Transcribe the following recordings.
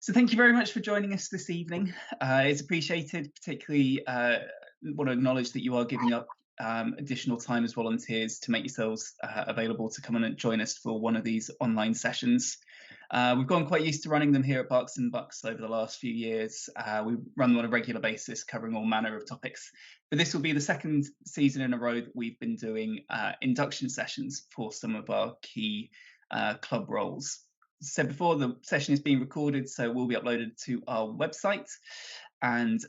So thank you very much for joining us this evening. It's appreciated, particularly want to acknowledge that you are giving up additional time as volunteers to make yourselves available to come and join us for one of these online sessions. We've gotten quite used to running them here at Barks and Bucks over the last few years. We run them on a regular basis, covering all manner of topics. But this will be the second season in a row that we've been doing induction sessions for some of our key club roles. Said before, the session is being recorded, so it will be uploaded to our website. And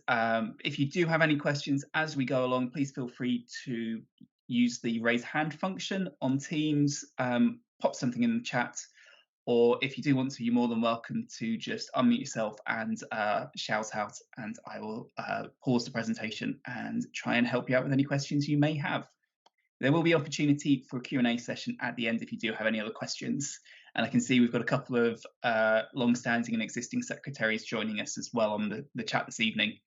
if you do have any questions as we go along, please feel free to use the raise hand function on Teams, pop something in the chat, or if you do want to, you're more than welcome to just unmute yourself and shout out, and I will pause the presentation and try and help you out with any questions you may have. There will be opportunity for a Q&A session at the end if you do have any other questions. And I can see we've got a couple of long-standing and existing secretaries joining us as well on the chat this evening.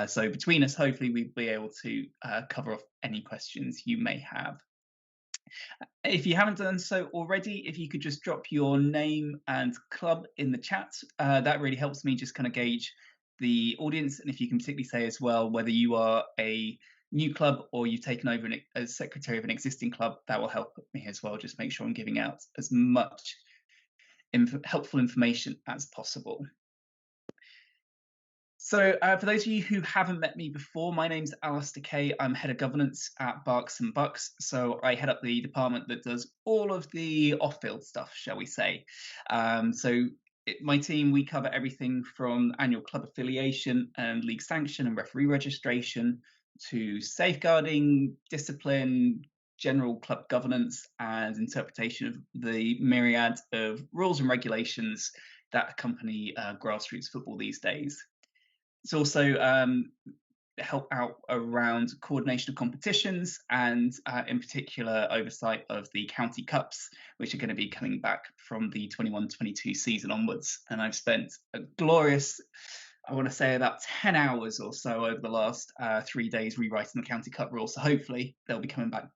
So between us, hopefully we'll be able to cover off any questions you may have. If you haven't done so already, if you could just drop your name and club in the chat, that really helps me just kind of gauge the audience. And if you can particularly say as well whether you are a new club or you've taken over as secretary of an existing club, that will help me as well. Just make sure I'm giving out as much helpful information as possible. So for those of you who haven't met me before, my name's Alistair Kay. I'm head of governance at Barks and Bucks. So I head up the department that does all of the off-field stuff, shall we say. My team, we cover everything from annual club affiliation and league sanction and referee registration to safeguarding, discipline, general club governance and interpretation of the myriad of rules and regulations that accompany grassroots football these days. It's also help out around coordination of competitions and in particular oversight of the county cups, which are going to be coming back from the 21-22 season onwards. And I've spent a glorious, I want to say about 10 hours or so over the last 3 days rewriting the county cup rules. So hopefully they'll be coming back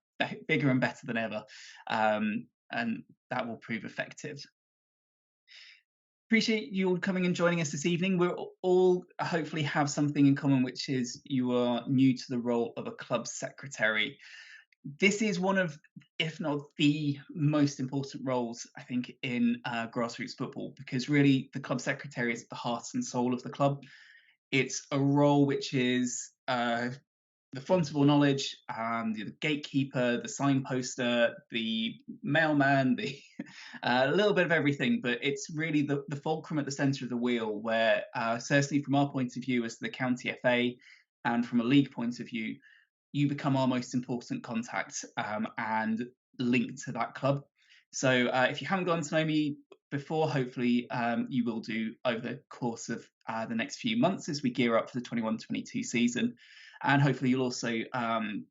bigger and better than ever, and that will prove effective. Appreciate you all coming and joining us this evening. We're all hopefully have something in common, which is you are new to the role of a club secretary. This is one of, if not the most important roles, I think, in grassroots football, because really the club secretary is the heart and soul of the club. It's a role which is the font of all knowledge, the gatekeeper, the signposter, the mailman, a little bit of everything, but it's really the fulcrum at the centre of the wheel where, certainly from our point of view as the county FA and from a league point of view, you become our most important contact and link to that club. So if you haven't gotten to know me before, hopefully you will do over the course of the next few months as we gear up for the 21-22 season. And hopefully you'll also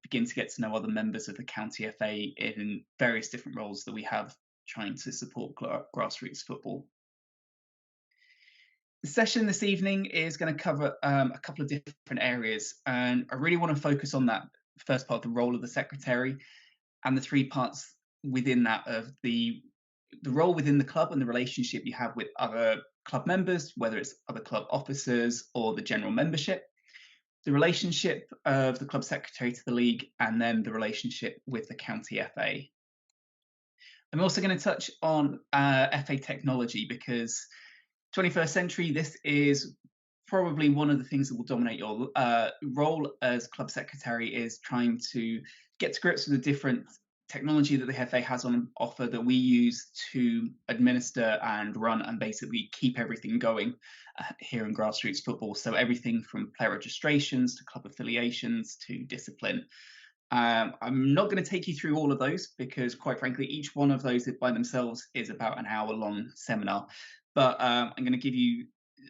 begin to get to know other members of the County FA in various different roles that we have trying to support grassroots football. The session this evening is going to cover a couple of different areas, and I really want to focus on that first part, the role of the secretary, and the three parts within that of the role within the club and the relationship you have with other club members, whether it's other club officers or the general membership, the relationship of the club secretary to the league, and then the relationship with the county FA. I'm also going to touch on FA technology, because 21st century, this is probably one of the things that will dominate your role as club secretary, is trying to get to grips with the different technology that the FA has on offer that we use to administer and run and basically keep everything going here in grassroots football. So everything from player registrations to club affiliations to discipline. I'm not going to take you through all of those because, quite frankly, each one of those by themselves is about an hour-long seminar. But I'm going to give you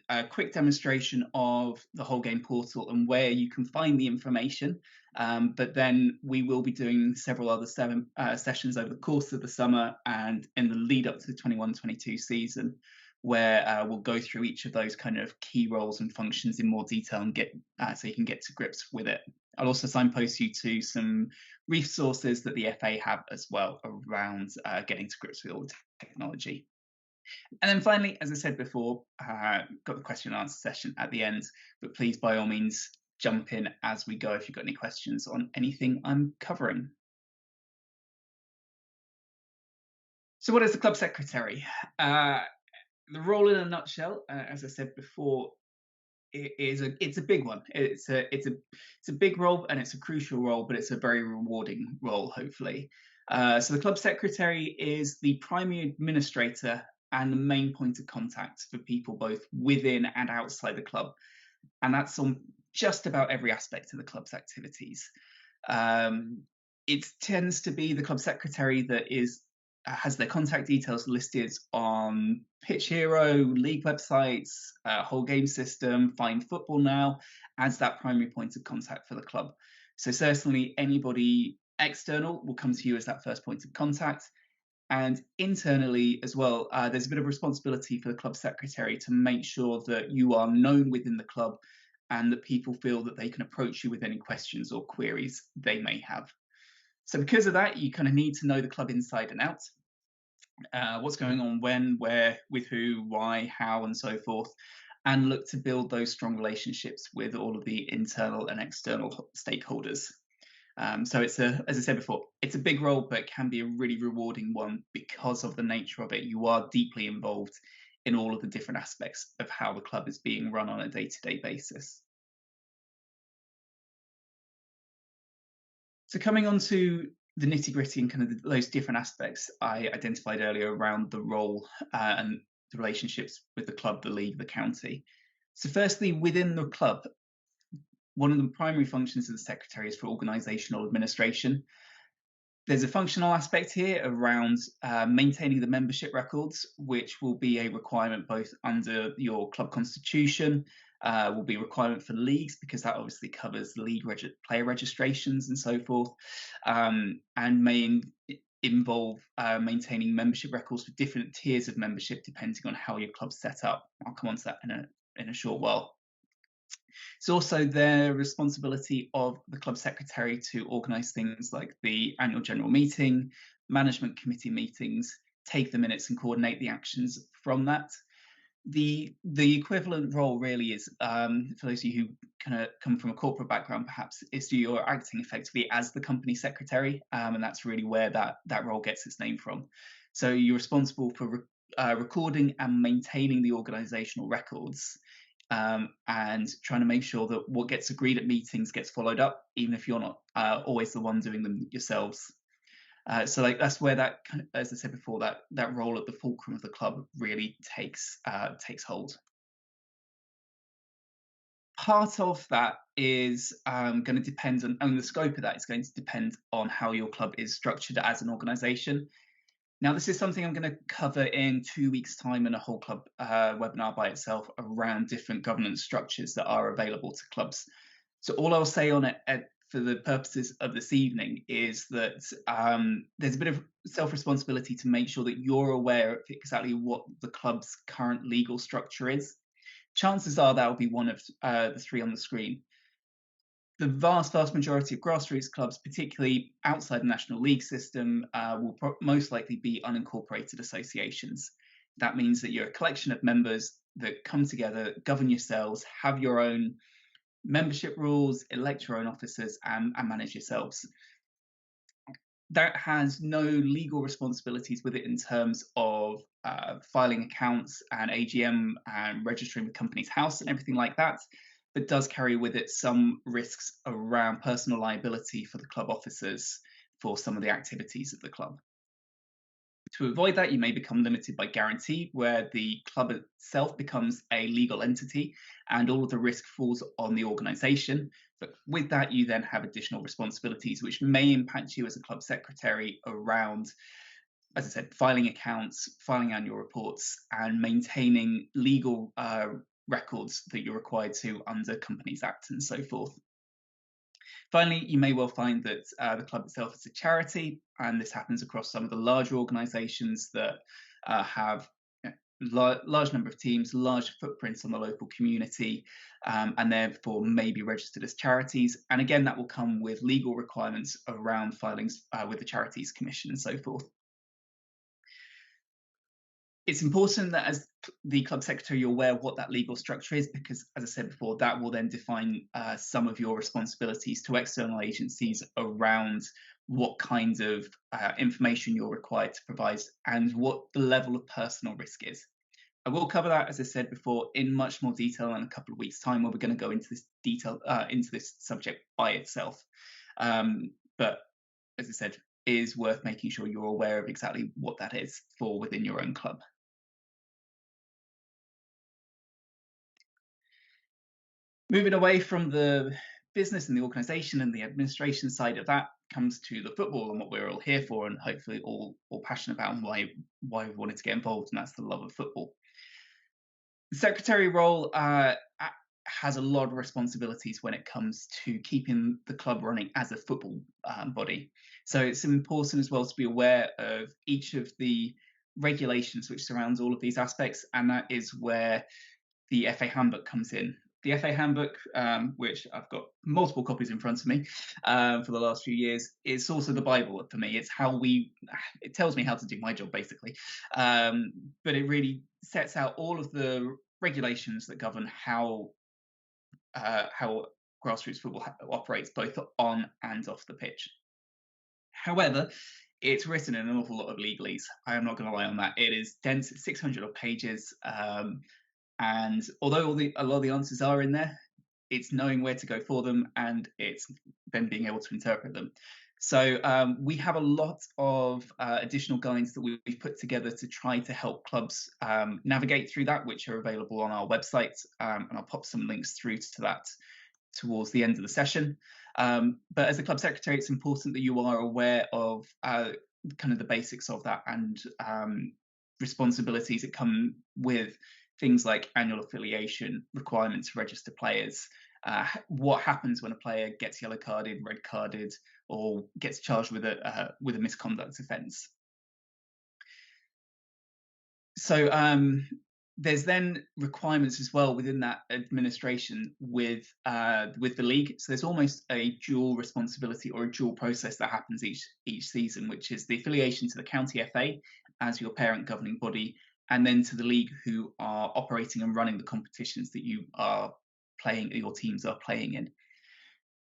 a quick demonstration of the whole game portal and where you can find the information. But then we will be doing several other sessions over the course of the summer and in the lead up to the 21-22 season, where we'll go through each of those kind of key roles and functions in more detail and get so you can get to grips with it. I'll also signpost you to some resources that the FA have as well around getting to grips with all the technology. And then finally, as I said before, got the question and answer session at the end, but please, by all means, jump in as we go if you've got any questions on anything I'm covering. So what is the club secretary? Uh, the role in a nutshell, as I said before, it's a big one. It's a big role and it's a crucial role, but it's a very rewarding role, hopefully. So the club secretary is the primary administrator and the main point of contact for people both within and outside the club, and that's on just about every aspect of the club's activities. Um, it tends to be the club secretary that is has their contact details listed on Pitch Hero, league websites, whole game system, Find Football Now, as that primary point of contact for the club. So certainly anybody external will come to you as that first point of contact. And internally as well, there's a bit of responsibility for the club secretary to make sure that you are known within the club and that people feel that they can approach you with any questions or queries they may have. So because of that, you kind of need to know the club inside and out, what's going on when, where, with who, why, how, and so forth, and look to build those strong relationships with all of the internal and external stakeholders. So as I said before, it's a big role, but it can be a really rewarding one because of the nature of it. You are deeply involved in all of the different aspects of how the club is being run on a day-to-day basis. So coming on to the nitty gritty and kind of those different aspects I identified earlier around the role and the relationships with the club, the league, the county. So firstly, within the club, one of the primary functions of the secretary is for organisational administration. There's a functional aspect here around maintaining the membership records, which will be a requirement both under your club constitution, will be a requirement for leagues because that obviously covers league player registrations and so forth, and may involve maintaining membership records for different tiers of membership depending on how your club's set up. I'll come on to that in a short while. It's also the responsibility of the club secretary to organise things like the annual general meeting, management committee meetings, take the minutes and coordinate the actions from that. The equivalent role really is, for those of you who kind of come from a corporate background, perhaps, is you're acting effectively as the company secretary, and that's really where that role gets its name from. So you're responsible for recording and maintaining the organisational records, and trying to make sure that what gets agreed at meetings gets followed up, even if you're not always the one doing them yourselves. So like that's where that, as I said before, that role at the fulcrum of the club really takes hold. Part of that is going to depend on the scope of that is going to depend on how your club is structured as an organisation. Now, this is something I'm going to cover in 2 weeks' time in a whole club webinar by itself around different governance structures that are available to clubs. So all I'll say on it for the purposes of this evening is that there's a bit of self-responsibility to make sure that you're aware of exactly what the club's current legal structure is. Chances are that will be one of the three on the screen. The vast majority of grassroots clubs, particularly outside the National League system, will most likely be unincorporated associations. That means that you're a collection of members that come together, govern yourselves, have your own membership rules, elect your own officers, and manage yourselves. That has no legal responsibilities with it in terms of filing accounts and AGM and registering with Companies House and everything like that, but does carry with it some risks around personal liability for the club officers for some of the activities of the club. To avoid that, you may become limited by guarantee, where the club itself becomes a legal entity and all of the risk falls on the organisation. But with that, you then have additional responsibilities, which may impact you as a club secretary around, as I said, filing accounts, filing annual reports, and maintaining legal records that you're required to under Companies Act and so forth. Finally, you may well find that the club itself is a charity, and this happens across some of the larger organisations that have large number of teams, large footprints on the local community, and therefore may be registered as charities. And again, that will come with legal requirements around filings with the Charities Commission and so forth. It's important that as the club secretary, you're aware of what that legal structure is, because, as I said before, that will then define some of your responsibilities to external agencies around what kinds of information you're required to provide and what the level of personal risk is. I will cover that, as I said before, in much more detail in a couple of weeks' time, where we're going to go into this detail into this subject by itself. But as I said, it is worth making sure you're aware of exactly what that is for within your own club. Moving away from the business and the organisation and the administration side of that comes to the football and what we're all here for, and hopefully all passionate about, and why we wanted to get involved, and that's the love of football. The secretary role has a lot of responsibilities when it comes to keeping the club running as a football body. So it's important as well to be aware of each of the regulations which surrounds all of these aspects, and that is where the FA handbook comes in. The FA handbook, which I've got multiple copies in front of me for the last few years, is also the Bible for me. It tells me how to do my job basically, but it really sets out all of the regulations that govern how grassroots football operates both on and off the pitch. However, it's written in an awful lot of legalese. I am not going to lie on that. It is dense, 600 odd pages. And although a lot of the answers are in there, it's knowing where to go for them, and it's then being able to interpret them. So we have a lot of additional guides that we've put together to try to help clubs navigate through that, which are available on our website. And I'll pop some links through to that towards the end of the session. But as a club secretary, it's important that you are aware of kind of the basics of that, and responsibilities that come with things like annual affiliation, requirements to register players, what happens when a player gets yellow carded, red carded, or gets charged with a misconduct offence. So there's then requirements as well within that administration with the league. So there's almost a dual responsibility or a dual process that happens each season, which is the affiliation to the county FA as your parent governing body, and then to the league, who are operating and running the competitions that you are playing, your teams are playing in.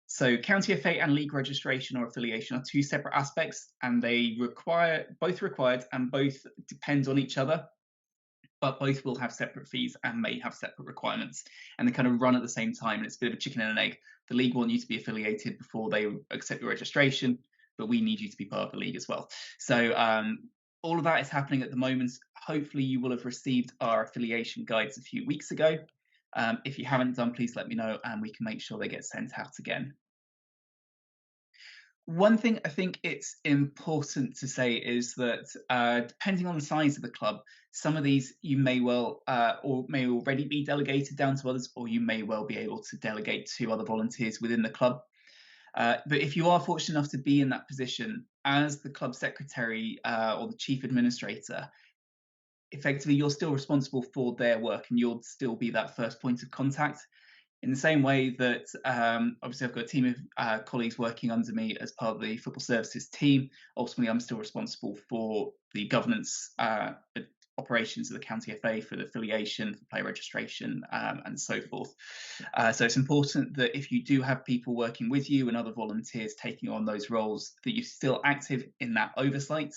So county FA and league registration or affiliation are two separate aspects, and they both required and both depend on each other, but both will have separate fees and may have separate requirements, and they kind of run at the same time, and it's a bit of a chicken and an egg. The league want you to be affiliated before they accept your registration, but we need you to be part of the league as well. So all of that is happening at the moment. Hopefully you will have received our affiliation guides a few weeks ago. If you haven't done, please let me know and we can make sure they get sent out again. One thing I think it's important to say is that depending on the size of the club, some of these you may well or may already be delegated down to others, or you may well be able to delegate to other volunteers within the club. But if you are fortunate enough to be in that position as the club secretary or the chief administrator, effectively you're still responsible for their work, and you'll still be that first point of contact. In the same way that obviously I've got a team of colleagues working under me as part of the football services team, ultimately I'm still responsible for the governance operations of the county FA, for the affiliation, for player registration, and so forth. So it's important that if you do have people working with you and other volunteers taking on those roles, that you're still active in that oversight.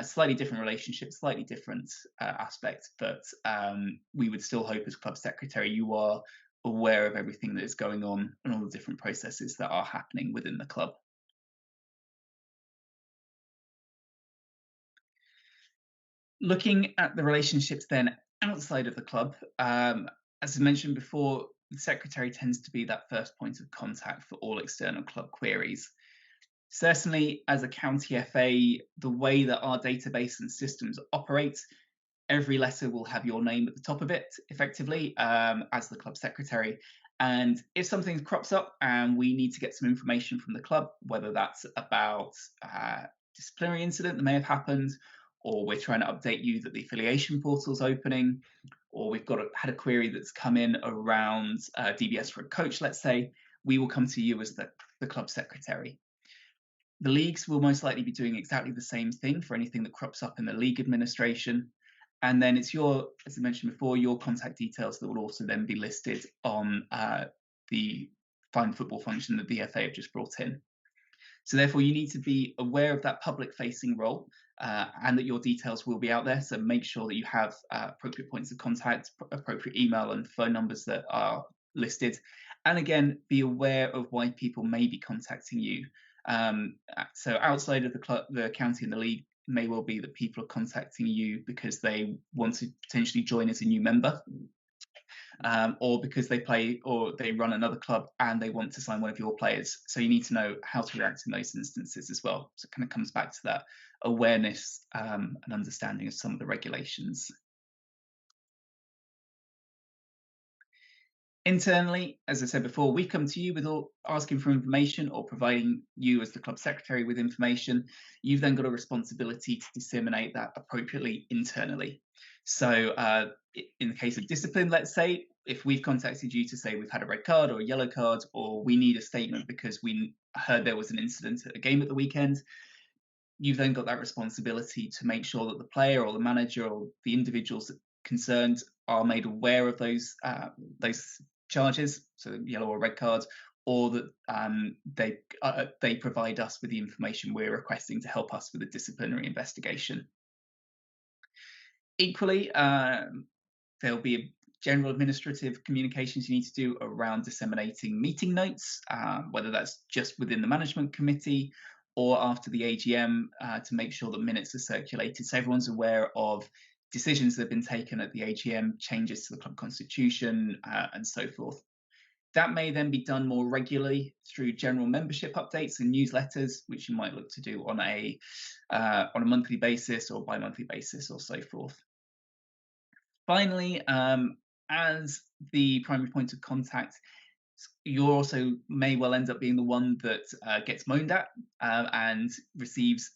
Slightly different relationship, slightly different aspect, but we would still hope as club secretary you are aware of everything that is going on and all the different processes that are happening within the club. Looking at the relationships then outside of the club, as I mentioned before, the secretary tends to be that first point of contact for all external club queries. Certainly, as a county FA, the way that our database and systems operate, every letter will have your name at the top of it, effectively, as the club secretary. And if something crops up and we need to get some information from the club, whether that's about a disciplinary incident that may have happened, or we're trying to update you that the affiliation portal's opening, or we've had a query that's come in around DBS for a coach, let's say, we will come to you as the club secretary. The leagues will most likely be doing exactly the same thing for anything that crops up in the league administration. And then it's your, as I mentioned before, your contact details that will also then be listed on the Find Football function that the FA have just brought in. So therefore, you need to be aware of that public-facing role and that your details will be out there. So make sure that you have appropriate points of contact, appropriate email and phone numbers that are listed. And again, be aware of why people may be contacting you. So outside of the county and the league, may well be that people are contacting you because they want to potentially join as a new member. Or because they play or they run another club and they want to sign one of your players. So you need to know how to react in those instances as well. So it kind of comes back to that awareness and understanding of some of the regulations. Internally, as I said before, we come to you with asking for information or providing you as the club secretary with information. You've then got a responsibility to disseminate that appropriately internally. So in the case of discipline, let's say, if we've contacted you to say we've had a red card or a yellow card, or we need a statement because we heard there was an incident at a game at the weekend, you've then got that responsibility to make sure that the player or the manager or the individuals concerned are made aware of those charges, so yellow or red cards, or that they provide us with the information we're requesting to help us with a disciplinary investigation. Equally, there'll be general administrative communications you need to do around disseminating meeting notes, whether that's just within the management committee or after the AGM to make sure that minutes are circulated so everyone's aware of decisions that have been taken at the AGM, changes to the club constitution, and so forth. That may then be done more regularly through general membership updates and newsletters, which you might look to do on a monthly basis or bi-monthly basis or so forth. Finally, as the primary point of contact, you also may well end up being the one that gets moaned at and receives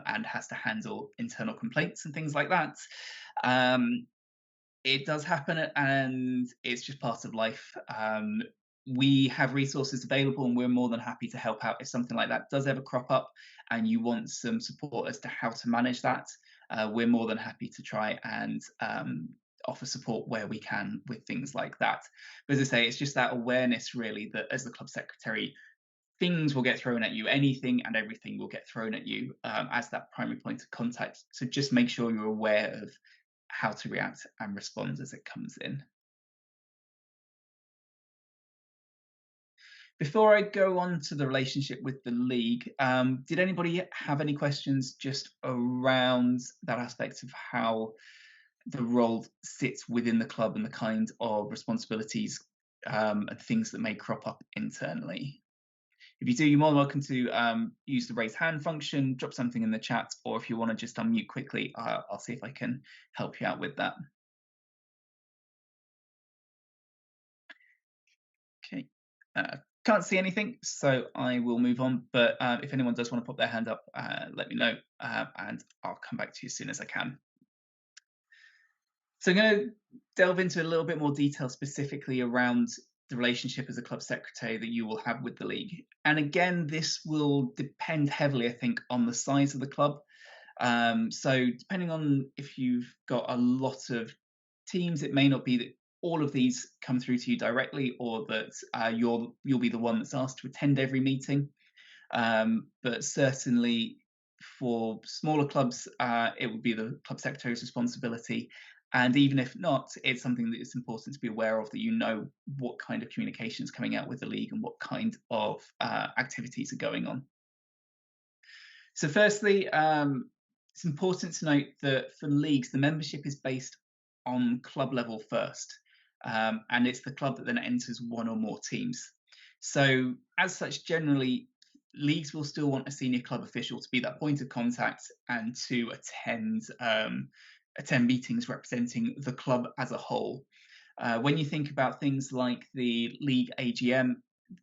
and has to handle internal complaints and things like that. It does happen, and it's just part of life. We have resources available, and we're more than happy to help out if something like that does ever crop up and you want some support as to how to manage that. We're more than happy to try and offer support where we can with things like that. But as I say, it's just that awareness really that as the club secretary, things will get thrown at you, anything and everything will get thrown at you as that primary point of contact. So just make sure you're aware of how to react and respond as it comes in. Before I go on to the relationship with the league, did anybody have any questions just around that aspect of how the role sits within the club and the kind of responsibilities and things that may crop up internally? If you do, you're more than welcome to use the raise hand function, drop something in the chat, or if you want to just unmute quickly, I'll see if I can help you out with that. Okay. Can't see anything, so I will move on. But if anyone does want to pop their hand up, let me know, and I'll come back to you as soon as I can. So I'm going to delve into a little bit more detail specifically around the relationship as a club secretary that you will have with the league. And again, this will depend heavily, I think, on the size of the club. So depending on if you've got a lot of teams, it may not be that all of these come through to you directly, or that you'll be the one that's asked to attend every meeting. But certainly for smaller clubs, it would be the club secretary's responsibility. And even if not, it's something that is important to be aware of, that you know what kind of communication is coming out with the league and what kind of activities are going on. So firstly, it's important to note that for leagues, the membership is based on club level first, and it's the club that then enters one or more teams. So as such, generally, leagues will still want a senior club official to be that point of contact and to attend meetings representing the club as a whole. When you think about things like the league AGM,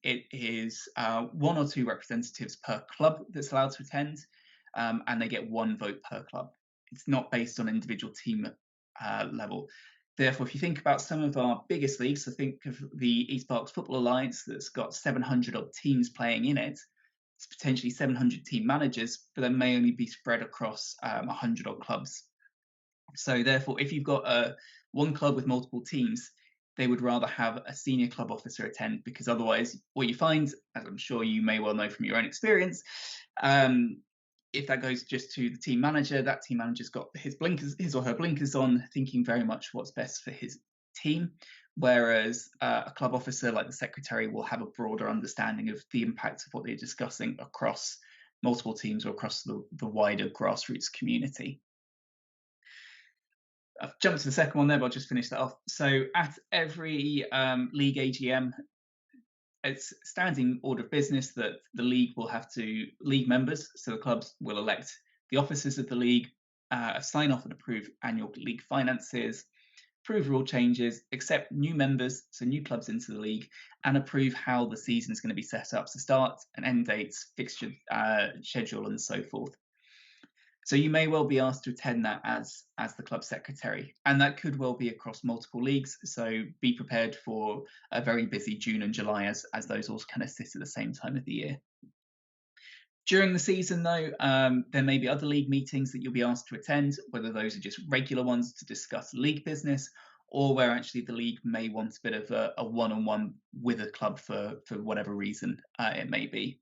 it is one or two representatives per club that's allowed to attend, and they get one vote per club. It's not based on individual team level. Therefore, if you think about some of our biggest leagues, so think of the East Berks Football Alliance that's got 700 odd teams playing in it. It's potentially 700 team managers, but they may only be spread across 100 odd clubs. So therefore, if you've got one club with multiple teams, they would rather have a senior club officer attend, because otherwise, what you find, as I'm sure you may well know from your own experience, um, if that goes just to the team manager, that team manager's got his or her blinkers on, thinking very much what's best for his team. Whereas a club officer like the secretary will have a broader understanding of the impact of what they're discussing across multiple teams or across the wider grassroots community. I've jumped to the second one there, but I'll just finish that off. So at every league AGM, it's standing order of business that the league will have to, league members, so the clubs will elect the officers of the league, sign off and approve annual league finances, approve rule changes, accept new members, so new clubs into the league, and approve how the season is going to be set up, so start and end dates, fixture schedule, and so forth. So you may well be asked to attend that as the club secretary, and that could well be across multiple leagues. So be prepared for a very busy June and July as those all kind of sit at the same time of the year. During the season, though, there may be other league meetings that you'll be asked to attend, whether those are just regular ones to discuss league business, or where actually the league may want a bit of a one-on-one with a club for whatever reason it may be.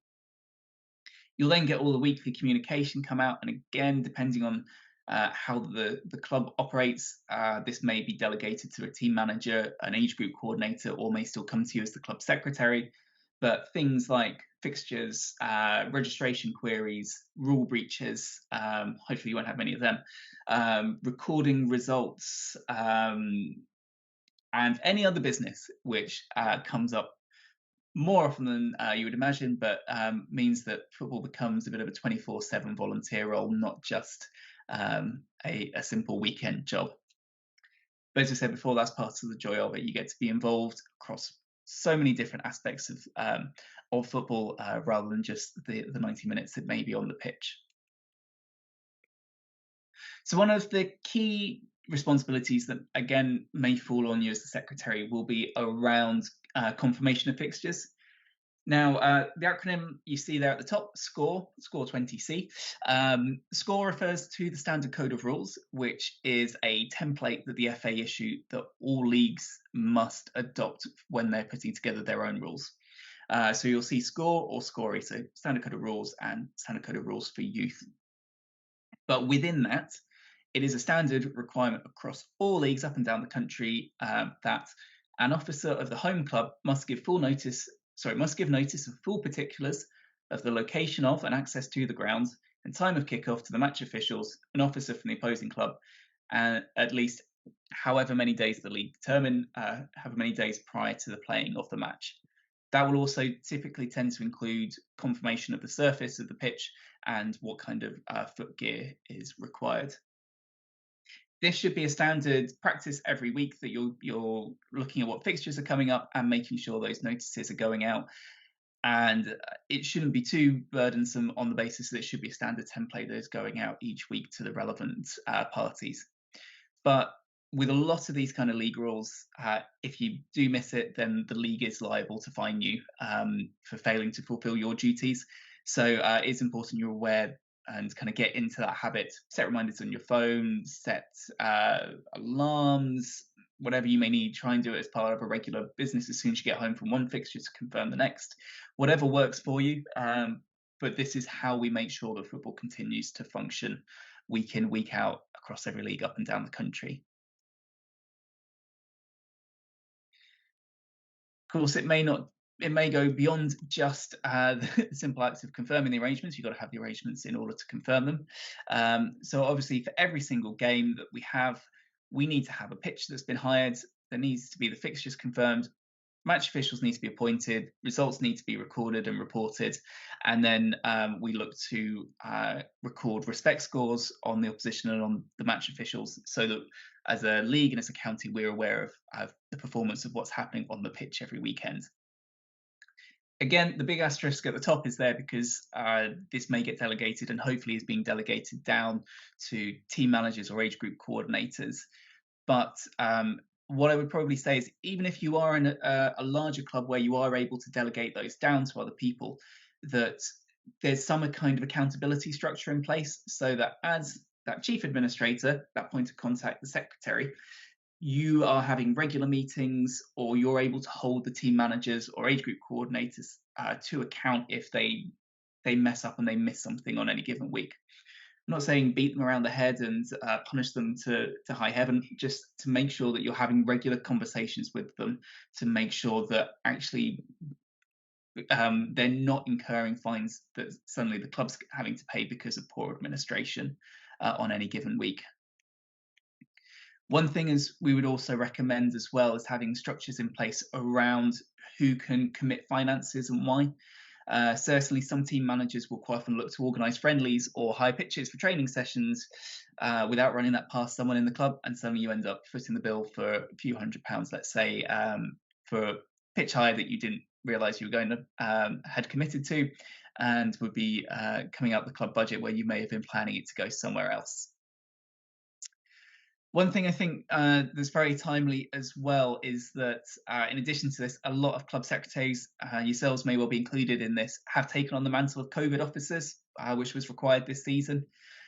You'll then get all the weekly communication come out, and again, depending on how the club operates, this may be delegated to a team manager, an age group coordinator, or may still come to you as the club secretary. But things like fixtures, registration queries, rule breaches, hopefully you won't have many of them, recording results, and any other business which comes up more often than you would imagine, but means that football becomes a bit of a 24/7 volunteer role, not just a simple weekend job. But as I said before, that's part of the joy of it. You get to be involved across so many different aspects of football, rather than just the 90 minutes it may be on the pitch. So one of the key responsibilities that again may fall on you as the secretary will be around confirmation of fixtures. Now, the acronym you see there at the top, SCORE 20C. SCORE refers to the Standard Code of Rules, which is a template that the FA issue that all leagues must adopt when they're putting together their own rules. So you'll see SCORE or SCORE, so Standard Code of Rules and Standard Code of Rules for youth. But within that, it is a standard requirement across all leagues up and down the country that an officer of the home club must give notice of full particulars of the location of and access to the grounds and time of kickoff to the match officials, an officer from the opposing club, and at least however many days the league determine, however many days prior to the playing of the match. That will also typically tend to include confirmation of the surface of the pitch and what kind of foot gear is required. This should be a standard practice every week, that you're looking at what fixtures are coming up and making sure those notices are going out. And it shouldn't be too burdensome on the basis that it should be a standard template that is going out each week to the relevant parties. But with a lot of these kind of league rules, if you do miss it, then the league is liable to fine you for failing to fulfil your duties. So it's important you're aware and kind of get into that habit. Set reminders on your phone, set alarms, whatever you may need. Try and do it as part of a regular business as soon as you get home from one fixture to confirm the next. Whatever works for you. But this is how we make sure that football continues to function week in, week out across every league up and down the country. Of course, it may go beyond just the simple acts of confirming the arrangements. You've got to have the arrangements in order to confirm them. So obviously, for every single game that we have, we need to have a pitch that's been hired. There needs to be the fixtures confirmed. Match officials need to be appointed. Results need to be recorded and reported. And then we look to record respect scores on the opposition and on the match officials, so that as a league and as a county, we're aware of the performance of what's happening on the pitch every weekend. Again, the big asterisk at the top is there because this may get delegated, and hopefully is being delegated down to team managers or age group coordinators. But what I would probably say is, even if you are in a larger club where you are able to delegate those down to other people, that there's some kind of accountability structure in place, so that as that chief administrator, that point of contact, the secretary, you are having regular meetings, or you're able to hold the team managers or age group coordinators to account if they mess up and they miss something on any given week. I'm not saying beat them around the head and punish them to high heaven, just to make sure that you're having regular conversations with them to make sure that actually they're not incurring fines that suddenly the club's having to pay because of poor administration on any given week. One thing is we would also recommend as well is having structures in place around who can commit finances and why. Certainly, some team managers will quite often look to organise friendlies or high pitches for training sessions without running that past someone in the club, and suddenly you end up footing the bill for a few £100s, let's say, for a pitch hire that you didn't realise you were going to had committed to, and would be coming out the club budget where you may have been planning it to go somewhere else. One thing I think that's very timely as well is that, in addition to this, a lot of club secretaries, yourselves may well be included in this, have taken on the mantle of COVID officers, which was required this season.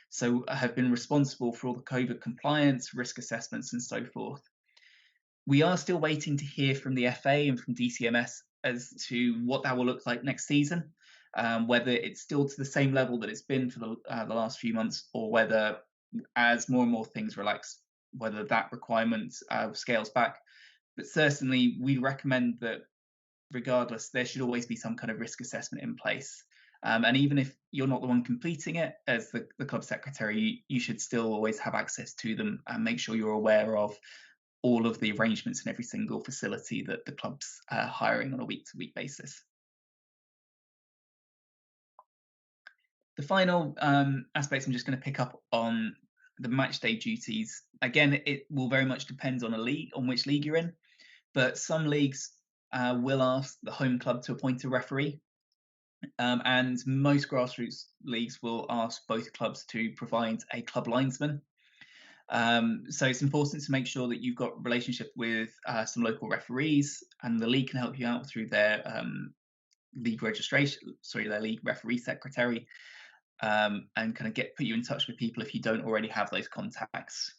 So have been responsible for all the COVID compliance, risk assessments, and so forth. We are still waiting to hear from the FA and from DCMS as to what that will look like next season, whether it's still to the same level that it's been for the last few months, or whether, as more and more things relax, whether that requirement scales back. But certainly we recommend that regardless, there should always be some kind of risk assessment in place. And even if you're not the one completing it as the club secretary, you should still always have access to them and make sure you're aware of all of the arrangements in every single facility that the club's hiring on a week-to-week basis. The final aspects I'm just going to pick up on the match day duties. Again, it will very much depend on which league you're in, but some leagues will ask the home club to appoint a referee, and most grassroots leagues will ask both clubs to provide a club linesman. So it's important to make sure that you've got a relationship with some local referees, and the league can help you out through their league referee secretary, and kind of put you in touch with people if you don't already have those contacts.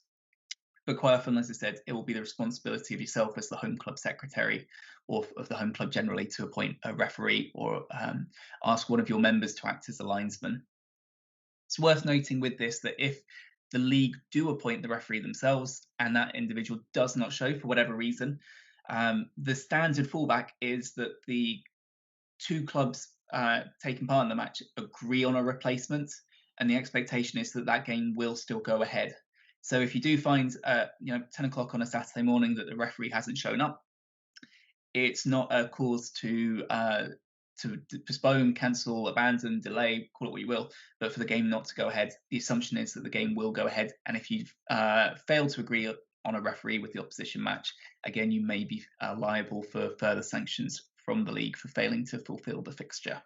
But quite often, as I said, it will be the responsibility of yourself as the home club secretary, or of the home club generally, to appoint a referee or ask one of your members to act as a linesman. It's worth noting with this that if the league do appoint the referee themselves and that individual does not show for whatever reason, the standard fallback is that the two clubs taking part in the match agree on a replacement, and the expectation is that that game will still go ahead. So if you do find 10 o'clock on a Saturday morning that the referee hasn't shown up, it's not a cause to postpone, cancel, abandon, delay, call it what you will, but for the game not to go ahead. The assumption is that the game will go ahead, and if you fail to agree on a referee with the opposition match, again, you may be liable for further sanctions from the league for failing to fulfil the fixture.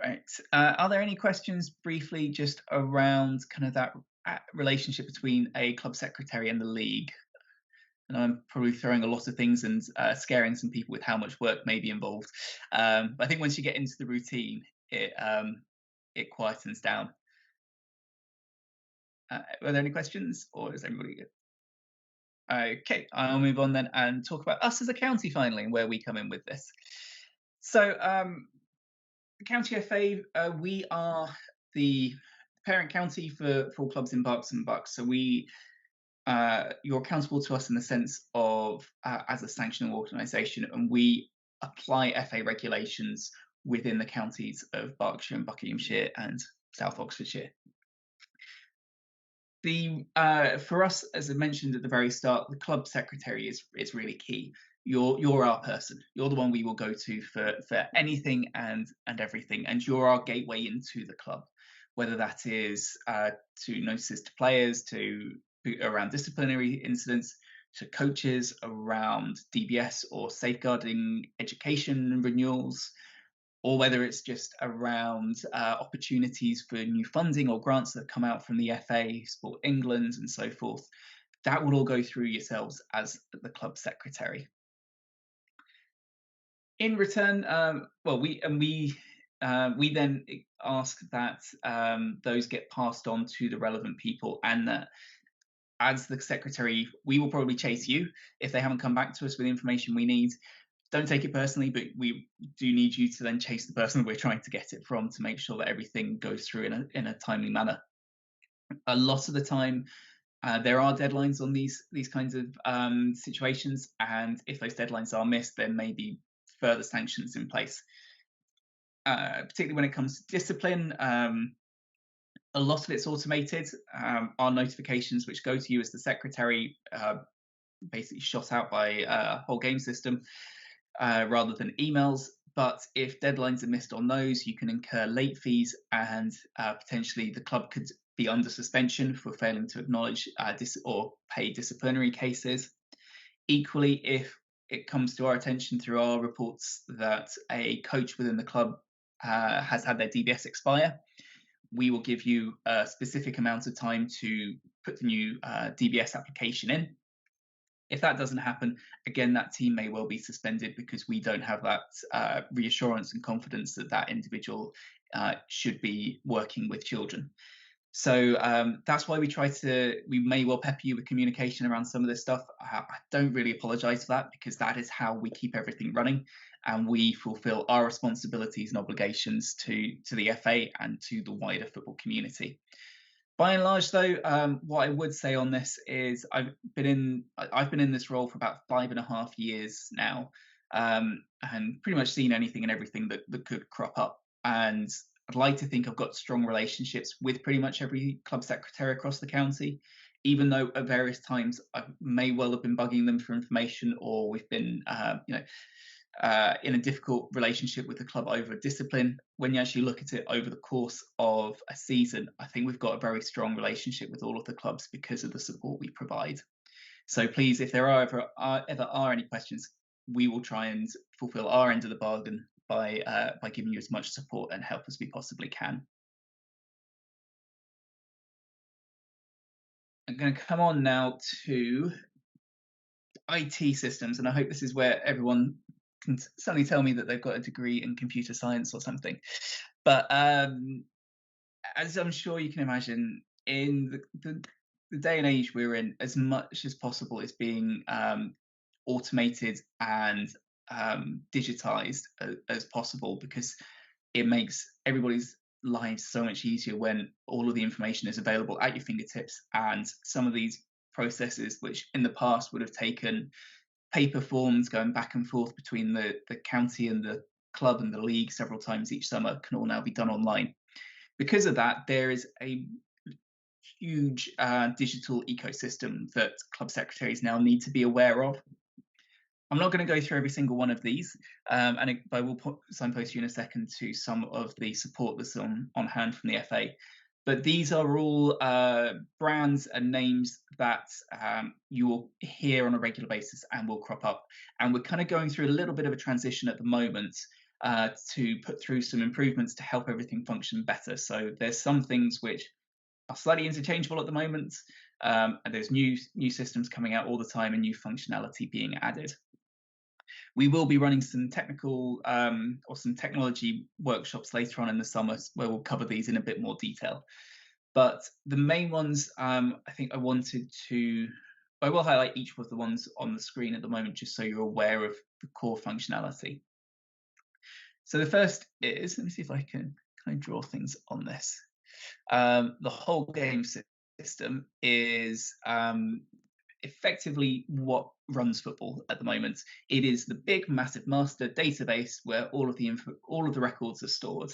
Right. Are there any questions briefly just around kind of that relationship between a club secretary and the league? And I'm probably throwing a lot of things and scaring some people with how much work may be involved. But I think once you get into the routine, it quietens down. Are there any questions, or is everybody good? Okay, I'll move on then and talk about us as a county finally, and where we come in with this. So, the County FA, we are the parent county for clubs in Berks and Bucks. So you're accountable to us in the sense of as a sanctioning organisation, and we apply FA regulations within the counties of Berkshire and Buckinghamshire and South Oxfordshire. For us, as I mentioned at the very start, the club secretary is really key. You're our person. You're the one we will go to for anything and everything, and you're our gateway into the club, whether that is to notices to players, around disciplinary incidents, to coaches, around DBS or safeguarding education renewals, or whether it's just around opportunities for new funding or grants that come out from the FA, Sport England, and so forth. That will all go through yourselves as the club secretary. In return, we We then ask that those get passed on to the relevant people, and that as the secretary, we will probably chase you if they haven't come back to us with the information we need. Don't take it personally, but we do need you to then chase the person we're trying to get it from to make sure that everything goes through in a timely manner. A lot of the time, there are deadlines on these kinds of situations, and if those deadlines are missed, there may be further sanctions in place. Particularly when it comes to discipline, a lot of it's automated. Our notifications, which go to you as the secretary, basically shot out by a whole game system rather than emails. But if deadlines are missed on those, you can incur late fees, and potentially the club could be under suspension for failing to acknowledge or pay disciplinary cases. Equally, if it comes to our attention through our reports that a coach within the club has had their DBS expire, we will give you a specific amount of time to put the new DBS application in. If that doesn't happen, again, that team may well be suspended because we don't have that reassurance and confidence that that individual should be working with children. So that's why we may well pepper you with communication around some of this stuff. I don't really apologize for that, because that is how we keep everything running, and we fulfill our responsibilities and obligations to the FA and to the wider football community. By and large, though, what I would say on this is I've been in this role for about 5.5 years now, and pretty much seen anything and everything that could crop up. And I'd like to think I've got strong relationships with pretty much every club secretary across the county, even though at various times I may well have been bugging them for information, or we've been, in a difficult relationship with the club over discipline. When you actually look at it over the course of a season, I think we've got a very strong relationship with all of the clubs because of the support we provide. So please, if there ever are any questions, we will try and fulfill our end of the bargain by giving you as much support and help as we possibly can. I'm going to come on now to IT systems, and I hope this is where everyone can suddenly tell me that they've got a degree in computer science or something. But as I'm sure you can imagine, in the day and age we're in, as much as possible is being automated and digitized as possible, because it makes everybody's lives so much easier when all of the information is available at your fingertips. And some of these processes, which in the past would have taken paper forms going back and forth between the county and the club and the league several times each summer, can all now be done online. Because of that, there is a huge digital ecosystem that club secretaries now need to be aware of. I'm not going to go through every single one of these, and I will signpost you in a second to some of the support that's on hand from the FA. But these are all brands and names that you will hear on a regular basis and will crop up. And we're kind of going through a little bit of a transition at the moment to put through some improvements to help everything function better. So there's some things which are slightly interchangeable at the moment, and there's new systems coming out all the time and new functionality being added. We will be running some technical or some technology workshops later on in the summer where we'll cover these in a bit more detail. But the main ones I think I will highlight each of the ones on the screen at the moment, just so you're aware of the core functionality. So the first is, let me see if I can kind of draw things on this. The whole game system is effectively what runs football at the moment. It is the big, massive master database where all of the records are stored.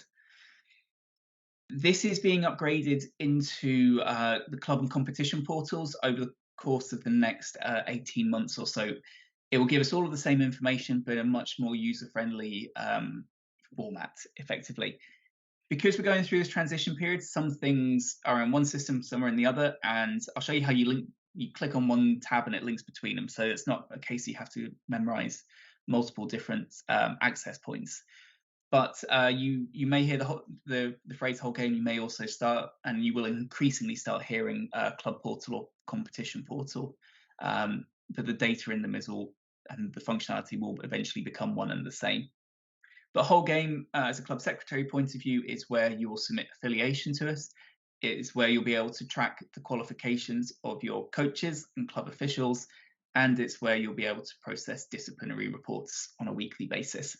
This is being upgraded into the club and competition portals over the course of the next 18 months or so. It will give us all of the same information, but in a much more user-friendly format, effectively. Because we're going through this transition period, some things are in one system, some are in the other, and I'll show you how you click on one tab and it links between them. So it's not a case you have to memorize multiple different access points. But you may hear the phrase whole game. You may also start, and you will increasingly start hearing club portal or competition portal. But the data in them is all, and the functionality will eventually become one and the same. The whole game, as a club secretary point of view, is where you will submit affiliation to us. It is where you'll be able to track the qualifications of your coaches and club officials, and it's where you'll be able to process disciplinary reports on a weekly basis.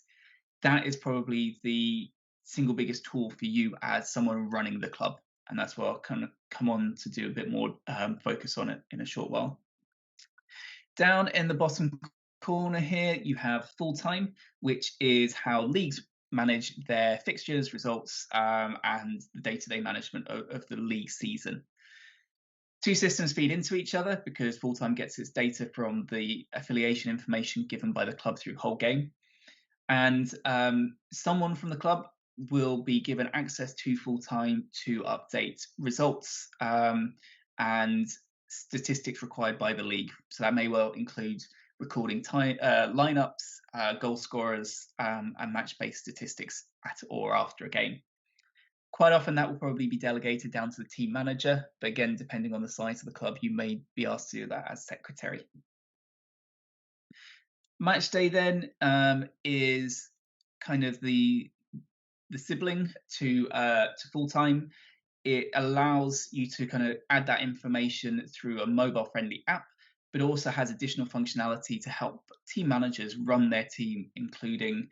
That is probably the single biggest tool for you as someone running the club, and that's where I'll kind of come on to do a bit more focus on it in a short while. Down in the bottom corner here, you have full time, which is how leagues manage their fixtures, results, and the day to day management of the league season. Two systems feed into each other because full time gets its data from the affiliation information given by the club through whole game. And someone from the club will be given access to full time to update results and statistics required by the league. So that may well include recording lineups, goal scorers, and match based statistics at or after a game. Quite often that will probably be delegated down to the team manager, but again, depending on the size of the club, you may be asked to do that as secretary. Match day then is kind of the sibling to full time. It allows you to kind of add that information through a mobile friendly app, but also has additional functionality to help team managers run their team, including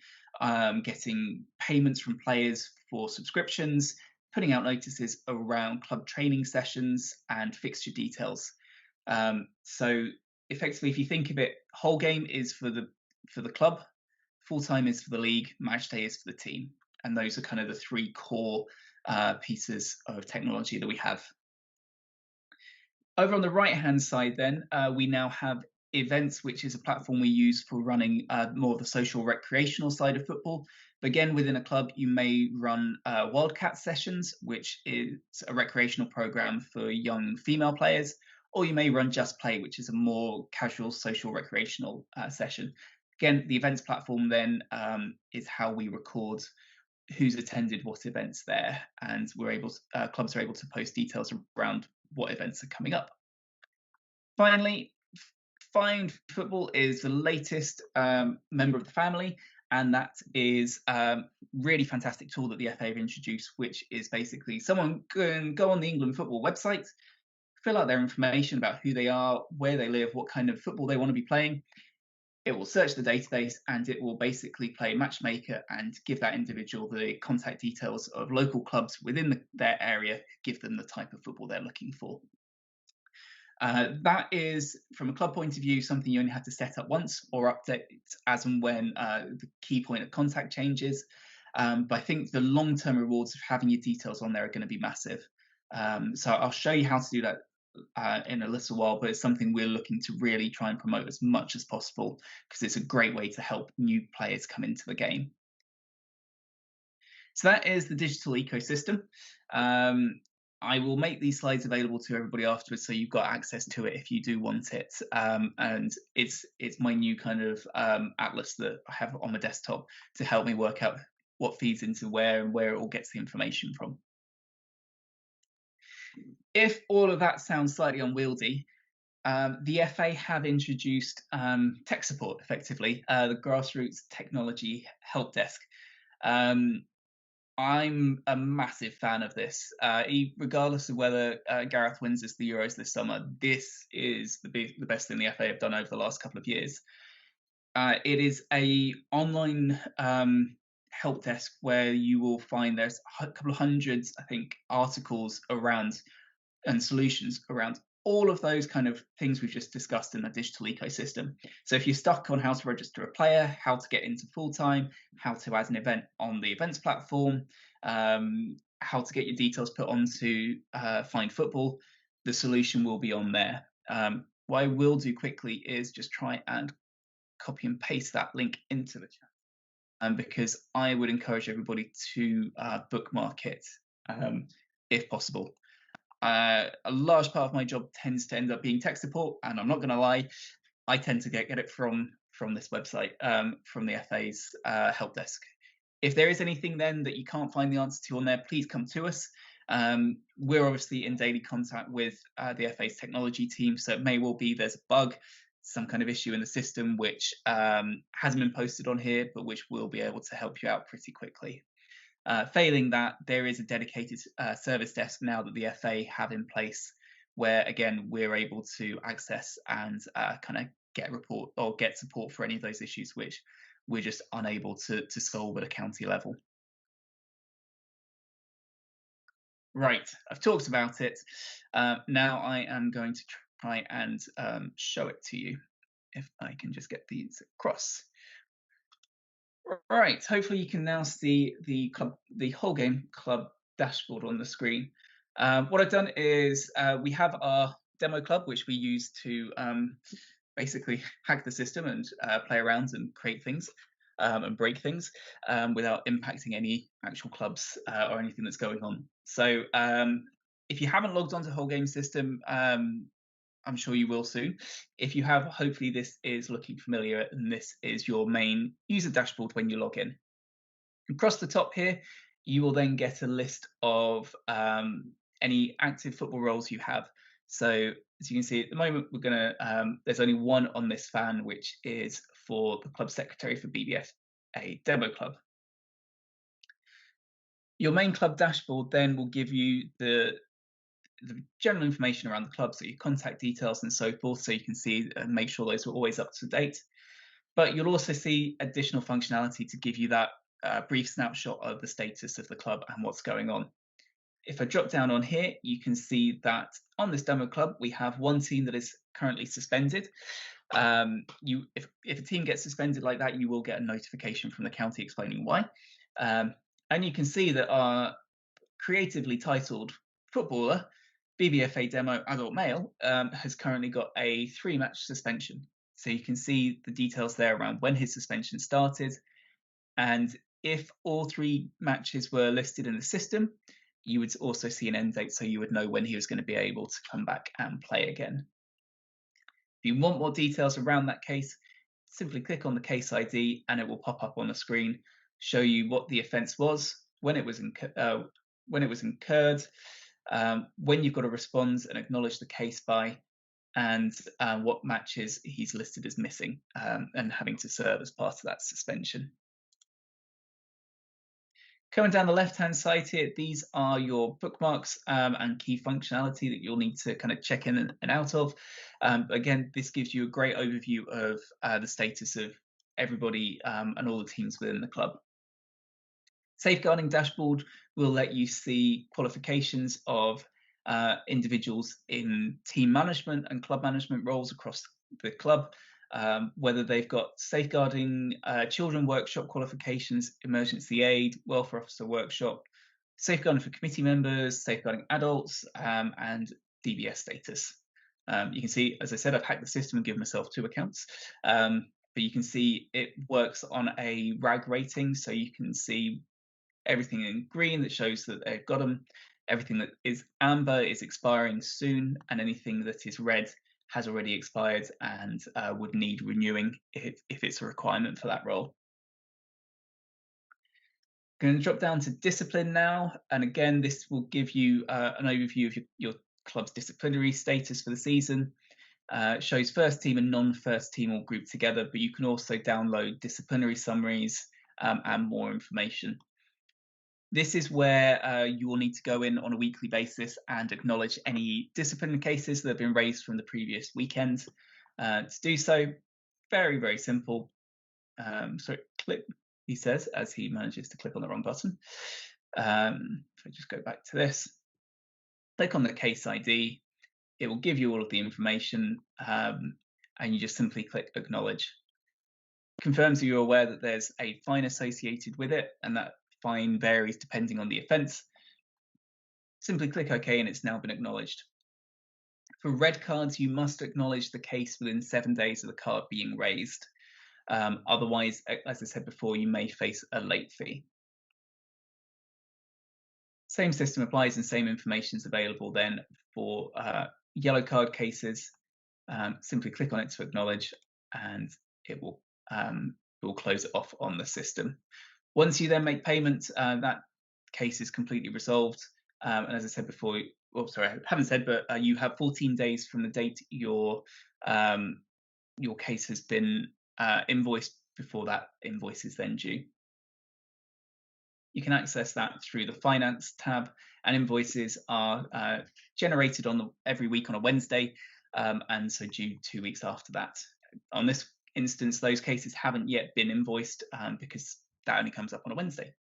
getting payments from players for subscriptions, putting out notices around club training sessions, and fixture details. So effectively, if you think of it, whole game is for the club, full time is for the league, match day is for the team, and those are kind of the three core pieces of technology that we have. Over on the right hand side, then we now have events, which is a platform we use for running more of the social recreational side of football. But again, within a club, you may run Wildcat sessions, which is a recreational program for young female players, or you may run Just Play, which is a more casual social recreational session. Again, the events platform then is how we record who's attended what events there, and clubs are able to post details around what events are coming up. Finally, Find Football is the latest member of the family, and that is really fantastic tool that the FA have introduced, which is basically someone can go on the England football website, fill out their information about who they are, where they live, what kind of football they want to be playing. It will search the database and it will basically play matchmaker and give that individual the contact details of local clubs within their area, give them the type of football they're looking for. That is, from a club point of view, something you only have to set up once or update as and when the key point of contact changes. But I think the long-term rewards of having your details on there are going to be massive. So I'll show you how to do that in a little while, but it's something we're looking to really try and promote as much as possible because it's a great way to help new players come into the game. So that is the digital ecosystem. I will make these slides available to everybody afterwards, so you've got access to it if you do want it. And it's my new kind of atlas that I have on my desktop to help me work out what feeds into where and where it all gets the information from. If all of that sounds slightly unwieldy, the FA have introduced tech support, effectively, the Grassroots Technology Help Desk. I'm a massive fan of this. Regardless of whether Gareth wins us the Euros this summer, this is the best thing the FA have done over the last couple of years. It is a online help desk where you will find there's a couple of hundreds, I think, articles around and solutions around all of those kind of things we've just discussed in the digital ecosystem. So if you're stuck on how to register a player, how to get into full-time, how to add an event on the events platform, how to get your details put onto Find Football, the solution will be on there. What I will do quickly is just try and copy and paste that link into the chat, because I would encourage everybody to bookmark it if possible. A large part of my job tends to end up being tech support, and I'm not going to lie, I tend to get it from this website, from the FA's help desk. If there is anything then that you can't find the answer to on there, please come to us. We're obviously in daily contact with the FA's technology team, so it may well be there's a bug, some kind of issue in the system which hasn't been posted on here, but which will be able to help you out pretty quickly. Failing that, there is a dedicated service desk now that the FA have in place, where again we're able to access and kind of get report or get support for any of those issues which we're just unable to solve at a county level. Right, I've talked about it. Now I am going to try and show it to you. If I can just get these across. Right, hopefully you can now see the whole game club dashboard on the screen. What I've done is we have our demo club, which we use to basically hack the system and play around and create things and break things without impacting any actual clubs or anything that's going on. So if you haven't logged onto whole game system, I'm sure you will soon. If you have, hopefully this is looking familiar and this is your main user dashboard when you log in. Across the top here, you will then get a list of any active football roles you have. So as you can see at the moment, we're gonna there's only one on this fan, which is for the club secretary for BBF, a demo club. Your main club dashboard then will give you the general information around the club, so your contact details and so forth, so you can see and make sure those are always up to date. But you'll also see additional functionality to give you that brief snapshot of the status of the club and what's going on. If I drop down on here, you can see that on this demo club, we have one team that is currently suspended. If a team gets suspended like that, you will get a notification from the county explaining why. And you can see that our creatively titled footballer, BBFA Demo Adult Male, has currently got a 3-match suspension. So you can see the details there around when his suspension started. And if all 3 matches were listed in the system, you would also see an end date, so you would know when he was going to be able to come back and play again. If you want more details around that case, simply click on the case ID and it will pop up on the screen, show you what the offence was, when it was incurred, when you've got to respond and acknowledge the case by, and what matches he's listed as missing and having to serve as part of that suspension. Coming down the left-hand side here, these are your bookmarks and key functionality that you'll need to kind of check in and out of. Again, this gives you a great overview of the status of everybody and all the teams within the club. Safeguarding dashboard will let you see qualifications of individuals in team management and club management roles across the club, whether they've got safeguarding children workshop qualifications, emergency aid, welfare officer workshop, safeguarding for committee members, safeguarding adults, and DBS status. You can see, as I said, I've hacked the system and given myself 2 accounts. But you can see it works on a RAG rating, so you can see everything in green that shows that they've got them. Everything that is amber is expiring soon, and anything that is red has already expired and would need renewing if it's a requirement for that role. I'm going to drop down to discipline now, and again this will give you an overview of your club's disciplinary status for the season. It shows first team and non-first team all grouped together, but you can also download disciplinary summaries and more information. This is where you will need to go in on a weekly basis and acknowledge any disciplinary cases that have been raised from the previous weekend. To do so, very, very simple. So click, he says, as he manages to click on the wrong button. If I just go back to this, click on the case ID, it will give you all of the information, and you just simply click acknowledge. Confirms that you're aware that there's a fine associated with it, and that fine varies depending on the offence. Simply click OK and it's now been acknowledged. For red cards, you must acknowledge the case within 7 days of the card being raised. Otherwise, as I said before, you may face a late fee. Same system applies and same information is available then for yellow card cases. Simply click on it to acknowledge and it will close it off on the system. Once you then make payment, that case is completely resolved. And as I said before, I haven't said, but you have 14 days from the date your your case has been invoiced before that invoice is then due. You can access that through the Finance tab, and invoices are generated every week on a Wednesday, and so due 2 weeks after that. On this instance, those cases haven't yet been invoiced because that only comes up on a Wednesday.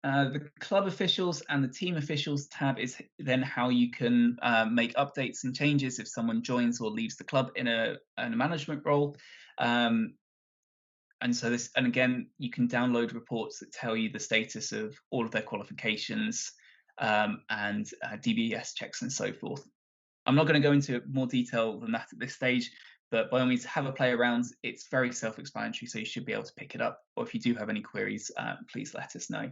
The club officials and the team officials tab is then how you can make updates and changes if someone joins or leaves the club in a management role. And so and again, you can download reports that tell you the status of all of their qualifications and DBS checks and so forth. I'm not going to go into more detail than that at this stage, but by all means, have a play around. It's very self-explanatory, so you should be able to pick it up. Or if you do have any queries, please let us know.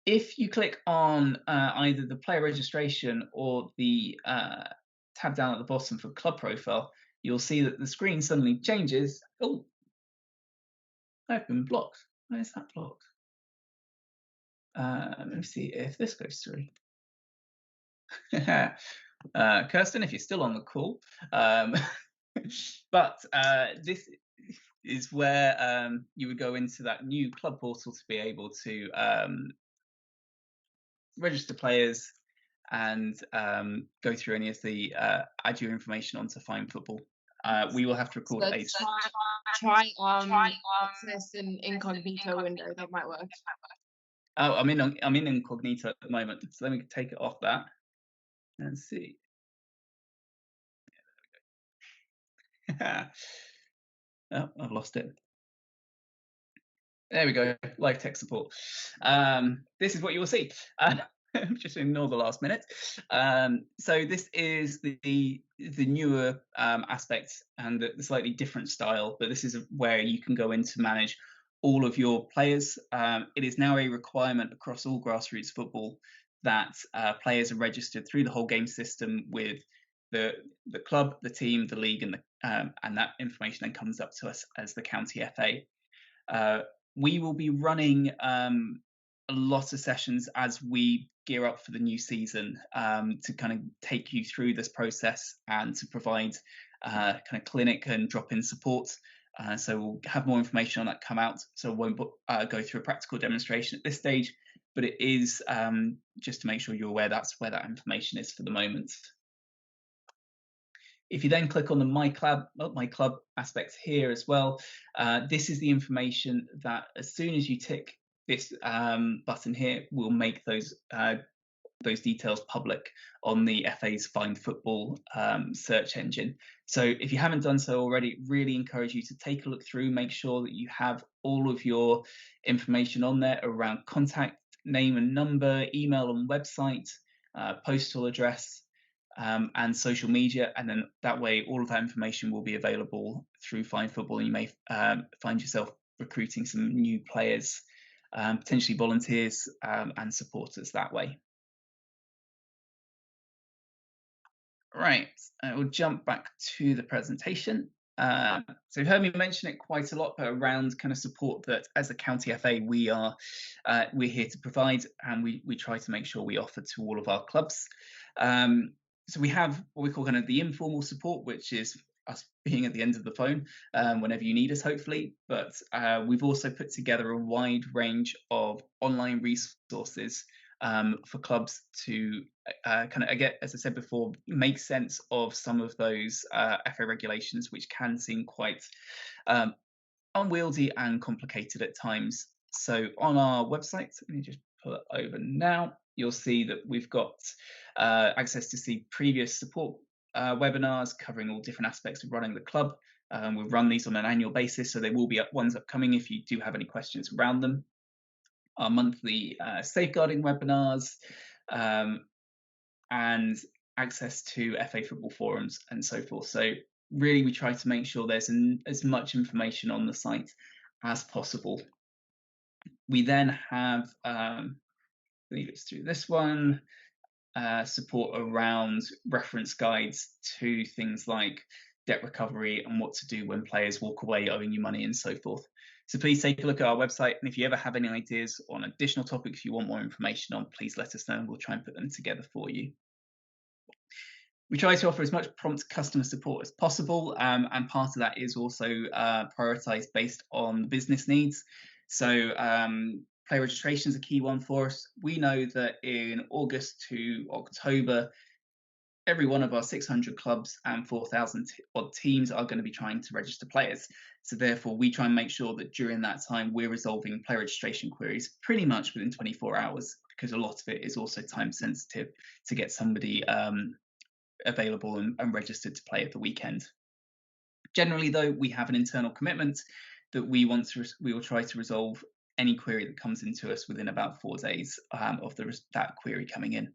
If you click on either the player registration or the tab down at the bottom for club profile, you'll see that the screen suddenly changes. Oh, I've been blocked. Why is that blocked? Let me see if this goes through. Kirsten, if you're still on the call. But this is where you would go into that new club portal to be able to register players and go through any of the add your information onto Fine Football. We will have to record a try access an incognito window. That might work. Oh, I'm in incognito at the moment, so let me take it off that and see. Yeah, oh, I've lost it. There we go, live tech support. This is what you will see. Just ignore the last minute. So this is the newer aspect and the slightly different style, but this is where you can go in to manage all of your players. It is now a requirement across all grassroots football that players are registered through the whole game system with the club, the team, the league, and that information then comes up to us as the county FA. We will be running a lot of sessions as we gear up for the new season to kind of take you through this process and to provide kind of clinic and drop-in support. So we'll have more information on that come out. So I won't go through a practical demonstration at this stage, but it is just to make sure you're aware that's where that information is for the moment. If you then click on the My Club aspect here as well, this is the information that as soon as you tick this button here, will make those details public on the FA's Find Football search engine. So if you haven't done so already, really encourage you to take a look through, make sure that you have all of your information on there around contact, name and number, email and website, postal address, and social media, and then that way all of that information will be available through Find Football, and you may find yourself recruiting some new players, potentially volunteers and supporters that way. Right, we'll jump back to the presentation. So you've heard me mention it quite a lot, but around kind of support that as a county FA we're here to provide, and we try to make sure we offer to all of our clubs. So we have what we call kind of the informal support, which is us being at the end of the phone whenever you need us, hopefully. But we've also put together a wide range of online resources for clubs to kind of, again, as I said before, make sense of some of those FA regulations, which can seem quite unwieldy and complicated at times. So on our website, let me just pull it over now, you'll see that we've got access to see previous support webinars covering all different aspects of running the club. We'll run these on an annual basis, so there will be ones upcoming if you do have any questions around them. Our monthly safeguarding webinars, and access to FA football forums and so forth. So really we try to make sure there's as much information on the site as possible. We then have, I believe it's through this one, support around reference guides to things like debt recovery and what to do when players walk away owing you money and so forth. So please take a look at our website, and if you ever have any ideas on additional topics you want more information on, please let us know and we'll try and put them together for you. We try to offer as much prompt customer support as possible, and part of that is also prioritized based on business needs. So, player registration is a key one for us. We know that in August to October, every one of our 600 clubs and 4,000 odd teams are going to be trying to register players. So therefore, we try and make sure that during that time, we're resolving player registration queries pretty much within 24 hours, because a lot of it is also time sensitive to get somebody available and registered to play at the weekend. Generally, though, we have an internal commitment that we will try to resolve any query that comes into us within about 4 days of that query coming in.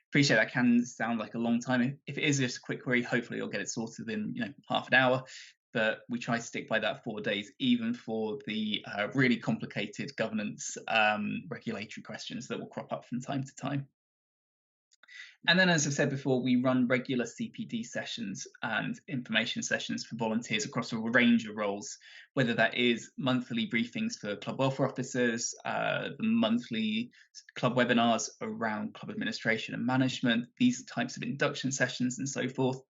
Appreciate that can sound like a long time. If it is just a quick query, hopefully you'll get it sorted in half an hour. But we try to stick by that 4 days, even for the really complicated governance regulatory questions that will crop up from time to time. And then, as I've said before, we run regular CPD sessions and information sessions for volunteers across a range of roles, whether that is monthly briefings for club welfare officers, the monthly club webinars around club administration and management, these types of induction sessions and so forth.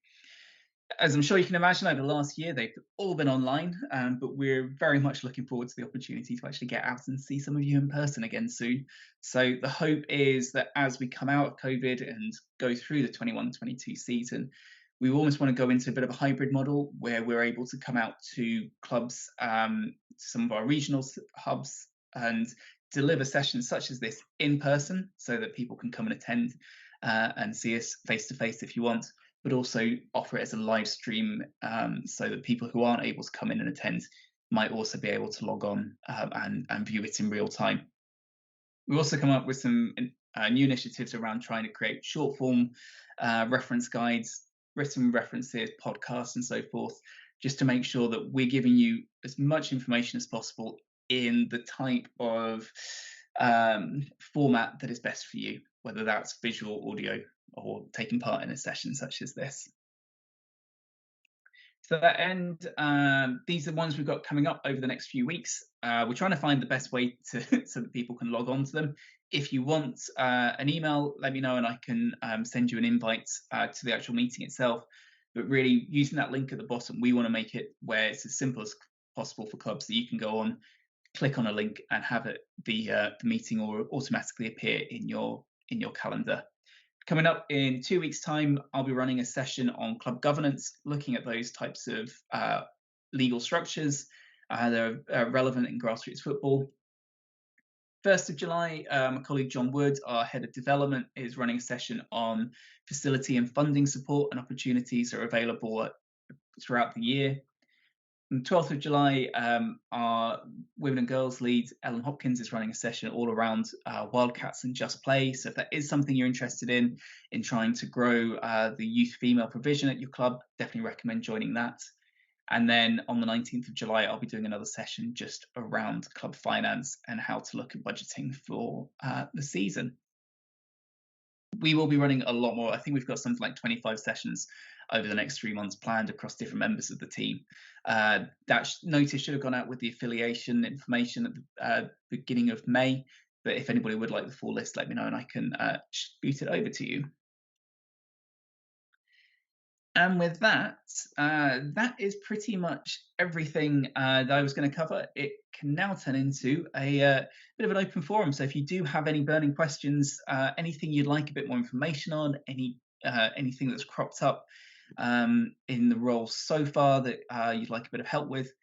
As I'm sure you can imagine, over the last year, they've all been online, but we're very much looking forward to the opportunity to actually get out and see some of you in person again soon. So the hope is that as we come out of COVID and go through the 21-22 season, we almost want to go into a bit of a hybrid model where we're able to come out to clubs, some of our regional hubs, and deliver sessions such as this in person so that people can come and attend and see us face to face if you want, but also offer it as a live stream so that people who aren't able to come in and attend might also be able to log on and view it in real time. We also come up with some new initiatives around trying to create short form reference guides, written references, podcasts, and so forth, just to make sure that we're giving you as much information as possible in the type of format that is best for you, whether that's visual, audio, or taking part in a session such as this. To that end, these are the ones we've got coming up over the next few weeks. We're trying to find the best way to so that people can log on to them. If you want an email, let me know and I can send you an invite to the actual meeting itself. But really, using that link at the bottom, we want to make it where it's as simple as possible for clubs that you can go on, click on a link, and have the meeting or automatically appear in your calendar. Coming up in 2 weeks' time, I'll be running a session on club governance, looking at those types of legal structures that are relevant in grassroots football. 1st of July, my colleague John Wood, our head of development, is running a session on facility and funding support and opportunities that are available throughout the year. On 12th of July, our Women and Girls lead, Ellen Hopkins, is running a session all around Wildcats and Just Play. So if that is something you're interested in trying to grow the youth female provision at your club, definitely recommend joining that. And then on the 19th of July, I'll be doing another session just around club finance and how to look at budgeting for the season. We will be running a lot more. I think we've got something like 25 sessions over the next 3 months planned across different members of the team. That notice should have gone out with the affiliation information at the beginning of May. But if anybody would like the full list, let me know and I can boot it over to you. And with that, that is pretty much everything that I was going to cover. It can now turn into a bit of an open forum. So if you do have any burning questions, anything you'd like a bit more information on, anything that's cropped up in the role so far that you'd like a bit of help with,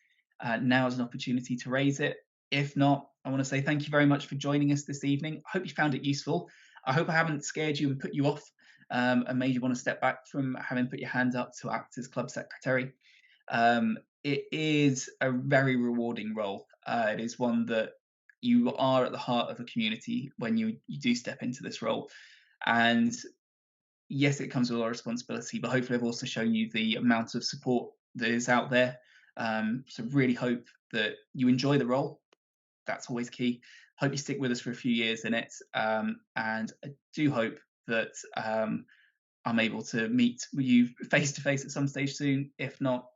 now is an opportunity to raise it. If not, I want to say thank you very much for joining us this evening. I hope you found it useful. I hope I haven't scared you and put you off and made you want to step back from having put your hand up to act as club secretary. It is a very rewarding role. It is one that you are at the heart of a community when you do step into this role. And yes, it comes with a lot of responsibility, but hopefully I've also shown you the amount of support that is out there. So really hope that you enjoy the role. That's always key. Hope you stick with us for a few years in it. And I do hope that I'm able to meet with you face to face at some stage soon. If not,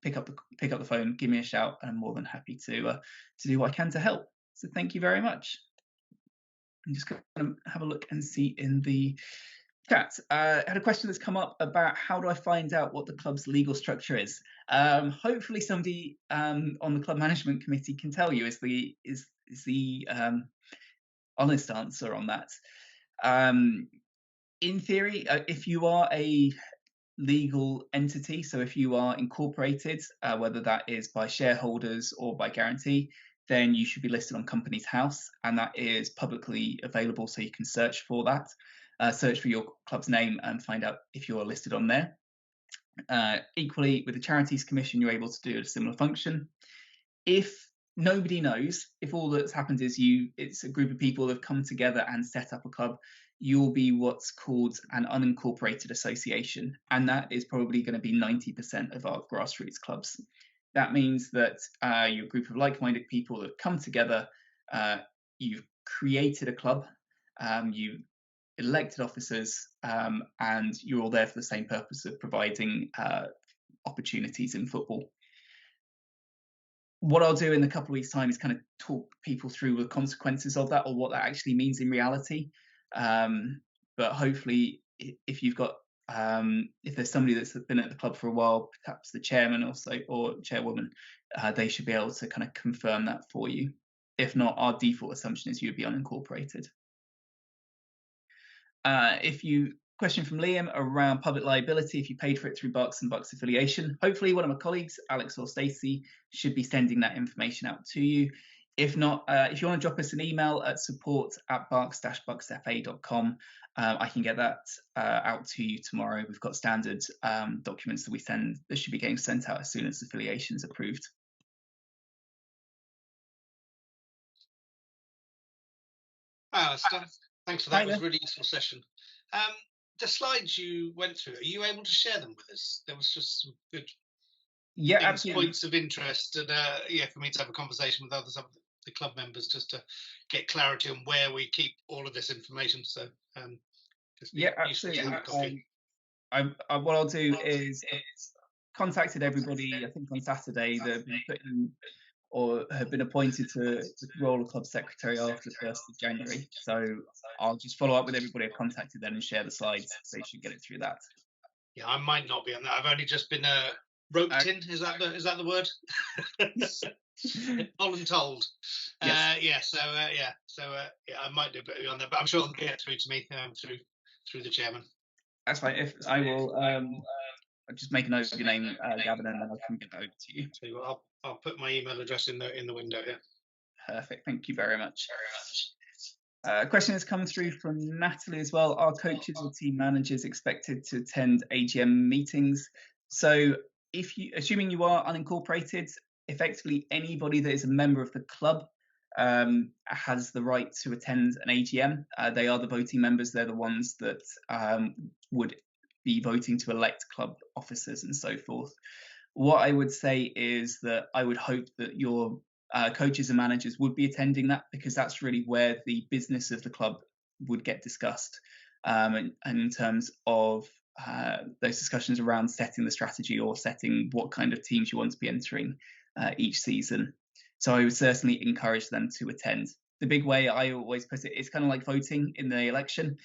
pick up the phone, give me a shout, and I'm more than happy to do what I can to help. So thank you very much. I'm just going to have a look and see in the Kat, had a question that's come up about how do I find out what the club's legal structure is? Hopefully, somebody on the club management committee can tell you. Is the honest answer on that? Um, in theory, if you are a legal entity, so if you are incorporated, whether that is by shareholders or by guarantee, then you should be listed on Companies House, and that is publicly available, so you can search for that. Search for your club's name and find out if you're listed on there. Equally, with the Charities Commission, you're able to do a similar function. If nobody knows, if all that's happened is it's a group of people that have come together and set up a club, you'll be what's called an unincorporated association, and that is probably going to be 90% of our grassroots clubs. That means that you're a group of like-minded people that come together. You've created a club, you elected officers, and you're all there for the same purpose of providing opportunities in football. What I'll do in a couple of weeks' time is kind of talk people through the consequences of that, or what that actually means in reality. But hopefully, if you've got if there's somebody that's been at the club for a while, perhaps the chairman or chairwoman, they should be able to kind of confirm that for you. If not, our default assumption is you'd be unincorporated. Question from Liam around public liability. If you paid for it through Bucks and Bucks affiliation, hopefully one of my colleagues, Alex or Stacey, should be sending that information out to you. If not, if you want to drop us an email at support@barks-bucksfa.com, I can get that out to you tomorrow. We've got standard documents that we send that should be getting sent out as soon as affiliation is approved. Alistair, thanks for that. It was a really useful session. The slides you went through, are you able to share them with us? There was just some good points of interest, and for me to have a conversation with some of the club members just to get clarity on where we keep all of this information. So, absolutely. What I'll do is contacted everybody. I think on Saturday that have been put in or have been appointed to the role of club secretary after the 1st of January. So I'll just follow up with everybody I've contacted then and share the slides. So you should get it through that. Yeah, I might not be on that. I've only just been roped in. Is that the word? Voluntold. Yes. I might do a bit on that, but I'm sure it'll get through to me through the chairman. That's fine. If I will, I'll just make a note of your name, Gavin, and then I can get that over to you. So I'll put my email address in the window here. Perfect. Thank you very much. A question has come through from Natalie as well. Are coaches or team managers expected to attend AGM meetings? So, assuming you are unincorporated, effectively anybody that is a member of the club has the right to attend an AGM. They are the voting members. They're the ones that would be voting to elect club officers and so forth. What I would say is that I would hope that your coaches and managers would be attending that, because that's really where the business of the club would get discussed, and in terms of those discussions around setting the strategy or setting what kind of teams you want to be entering each season. So I would certainly encourage them to attend. The big way I always put it, it's kind of like voting in the election.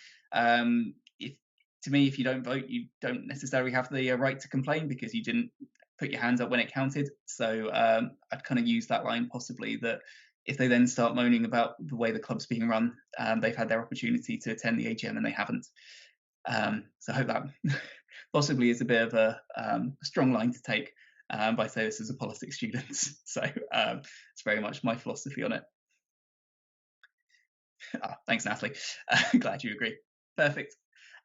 To me, if you don't vote, you don't necessarily have the right to complain because you didn't put your hands up when it counted. So I'd kind of use that line possibly, that if they then start moaning about the way the club's being run, they've had their opportunity to attend the AGM and they haven't. So I hope that possibly is a bit of a strong line to take by saying this as a politics student. So it's very much my philosophy on it. Thanks, Natalie. Glad you agree. Perfect.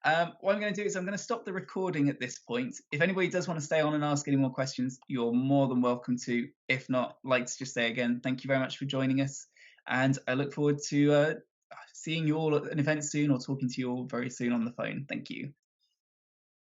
What I'm going to do is I'm going to stop the recording at this point. If anybody does want to stay on and ask any more questions, you're more than welcome to. If not, I'd like to just say again, thank you very much for joining us. And I look forward to seeing you all at an event soon or talking to you all very soon on the phone. Thank you.